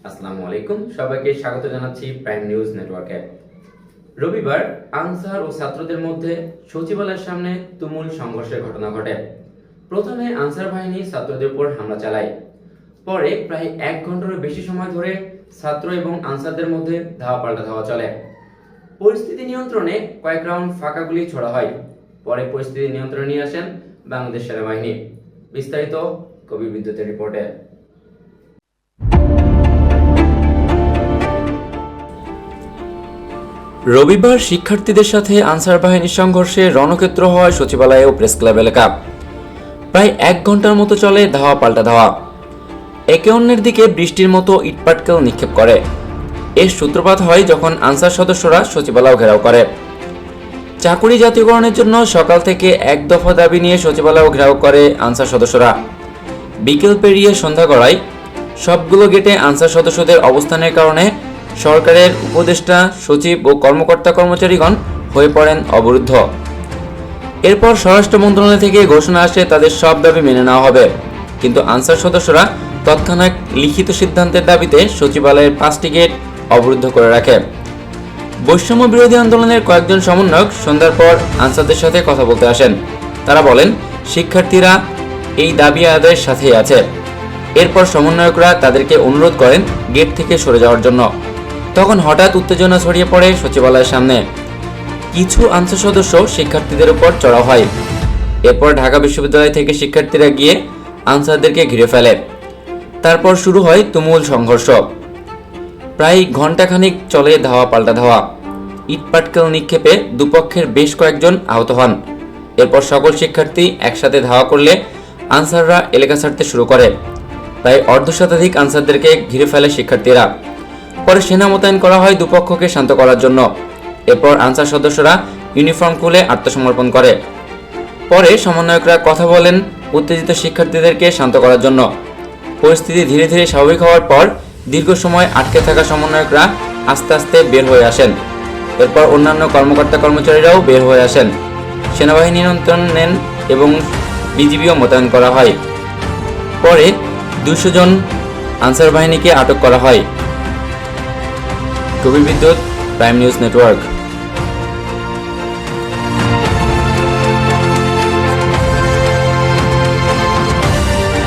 আসসালামু আলাইকুম, সবাইকে স্বাগত জানাচ্ছি প্রাইম নিউজ নেটওয়ার্কে। রবিবার আনসার ও ছাত্রদের মধ্যে সচিবালয়ের সামনে তুমুল সংঘর্ষের ঘটনা ঘটে। প্রথমে আনসার বাহিনী ছাত্রদের উপর হামলা চালায়। পরে প্রায় 1 ঘন্টারও বেশি সময় ধরে ছাত্র এবং আনসারদের মধ্যে ধাওয়া পাল্টা ধাওয়া চলে। পরিস্থিতি নিয়ন্ত্রণে কয়েক রাউন্ড ফাঁকা গুলি ছোড়া হয়। পরে পরিস্থিতি নিয়ন্ত্রণে নিয়ে আসেন বাংলাদেশ সেনাবাহিনী। বিস্তারিত কবির বিদ্যুতের রিপোর্টে। রবিবার শিক্ষার্থীদের সাথে আনসার বাহিনীর সংঘর্ষে রণক্ষেত্র হয় সচিবালয় ও প্রেস ক্লাব এলাকা। প্রায় 1 ঘন্টার মতো চলে ধাওয়া পাল্টা ধাওয়া। একে অন্যের দিকে বৃষ্টির মতো ইটপাটকেল নিক্ষেপ করে। এর সূত্রপাত হয় যখন আনসার সদস্যরা সচিবালয় ঘেরাও করে। চাকুরি জাতীয়করণের জন্য সকাল থেকে 1 দফা দাবি নিয়ে সচিবালয় ঘেরাও করে আনসার সদস্যরা। বিকেল পেরিয়ে সন্ধ্যা গড়ায় সবগুলো গেটে আনসার সদস্যদের অবস্থানের কারণে সরকারের উপদেষ্টা, সচিব ও কর্মকর্তা কর্মচারীগণ হয়ে পড়েন অবরুদ্ধ। এরপর স্বরাষ্ট্র মন্ত্রণালয় থেকে ঘোষণা আসে তাদের সব দাবি মেনে নেওয়া হবে, কিন্তু আনসার সদস্যরা তৎক্ষণাৎ লিখিত সিদ্ধান্তের দাবিতে সচিবালয়ের 5টি গেট অবরুদ্ধ করে রাখে। বৈষম্য বিরোধী আন্দোলনের কয়েকজন সমন্বয়ক সন্ধ্যার পর আনসারদের সাথে কথা বলতে আসেন। তারা বলেন শিক্ষার্থীরা এই দাবি আদায়ের সাথেই আছে। এরপর সমন্বয়করা তাদেরকে অনুরোধ করেন গেট থেকে সরে যাওয়ার জন্য। তখন হঠাৎ উত্তেজনা ছড়িয়ে পড়ে সচিবালয়ের সামনে। কিছু আনসার সদস্য শিক্ষার্থীদের উপর চড়াও হয়। এরপর ঢাকা বিশ্ববিদ্যালয় থেকে শিক্ষার্থীরা গিয়ে আনসারদেরকে ঘিরে ফেলে। তারপর শুরু হয় তুমুল সংঘর্ষ। প্রায় ঘণ্টাখানিক চলে ধাওয়া পাল্টা ধাওয়া। ইটপাটকেল নিক্ষেপে দুপক্ষের বেশ কয়েকজন আহত হন। এরপর সকল শিক্ষার্থী একসাথে ধাওয়া করলে আনসাররা এলাকা ছাড়তে শুরু করে। প্রায় অর্ধশতাধিক আনসারদেরকে ঘিরে ফেলে শিক্ষার্থীরা। পরে সেনা মোতায়েন করা হয় দুপক্ষকে শান্ত করার জন্য। এরপর আনসার সদস্যরা ইউনিফর্ম খুলে আত্মসমর্পণ করে। পরে সমন্বয়করা কথা বলেন উত্তেজিত শিক্ষার্থীদেরকে শান্ত করার জন্য। পরিস্থিতি ধীরে ধীরে স্বাভাবিক হওয়ার পর দীর্ঘ সময় আটকে থাকা সমন্বয়করা আস্তে আস্তে বের হয়ে আসেন। এরপর অন্যান্য কর্মকর্তা কর্মচারীরাও বের হয়ে আসেন। সেনাবাহিনী নিয়ন্ত্রণ নেন এবং বিজিবিও মোতায়েন করা হয়। পরে 200 জন আনসার বাহিনীকে আটক করা হয়। কবির বিদ্যুৎ, প্রাইম নিউজ নেটওয়ার্ক।